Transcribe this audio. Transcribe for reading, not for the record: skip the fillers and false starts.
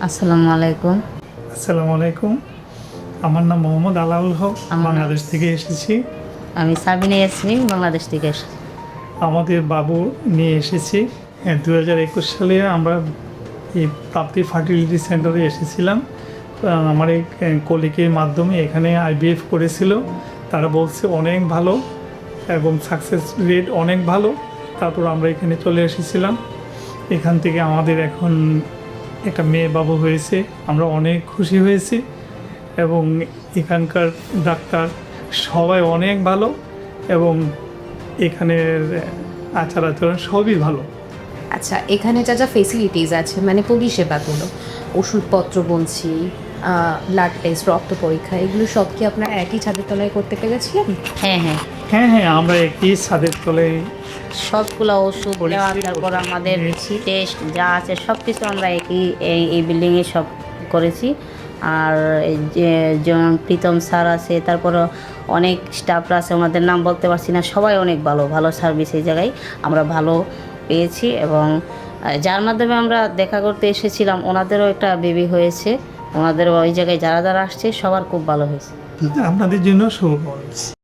আসসালামু আলাইকুম। আসসালামু আলাইকুম। আমার নাম মোহাম্মদ আলাউল হক, বাংলাদেশ থেকে এসেছি। আমি সাবিনা ইয়াসমিন, বাংলাদেশ থেকে এসেছি। আমাদের বাবু নিয়ে এসেছি। হ্যাঁ, 2021 সালে আমরা এই প্রাপ্তি ফার্টিলিটি সেন্টারে এসেছিলাম। আমার এই কলিগের মাধ্যমে এখানে আইভিএফ করেছিল। তারা বলছে অনেক ভালো এবং সাকসেস রেট অনেক ভালো। তারপর আমরা এখানে চলে এসেছিলাম। এখান থেকে আমাদের এখন একটা মেয়ে বাবু হয়েছে। আমরা অনেক খুশি হয়েছি এবং এখানকার ডাক্তার সবাই অনেক ভালো এবং এখানের আচার আচরণ সবই ভালো। আচ্ছা, এখানে যা যা ফেসিলিটিস আছে মানে পরিষেবাগুলো, ওষুধপত্র বলছি, ব্লাড টেস্ট, রক্ত পরীক্ষা, এগুলো সব কি আপনারা একই ছাদের তলায় করতে পেরেছিলেন? হ্যাঁ হ্যাঁ, হ্যাঁ হ্যাঁ, আমরা একই ছাদের তলে সবগুলো ওষুধ দেওয়া, তারপর আমাদের নিয়েছি। টেস্ট যা আছে সব কিছু আমরা এই বিল্ডিংয়ে সব করেছি। আর এই যে যেমন প্রীতম স্যার আছে, তারপর অনেক স্টাফরা আছে, ওনাদের নাম বলতে পারছি না, সবাই অনেক ভালো ভালো সার্ভিস এই জায়গায় আমরা ভালো পেয়েছি। এবং যার মাধ্যমে আমরা দেখা করতে এসেছিলাম ওনাদেরও একটা বেবি হয়েছে, ওনাদের ওই জায়গায় যারা যারা আসছে সবার খুব ভালো হয়েছে। আপনাদের জন্য শুভকামনা।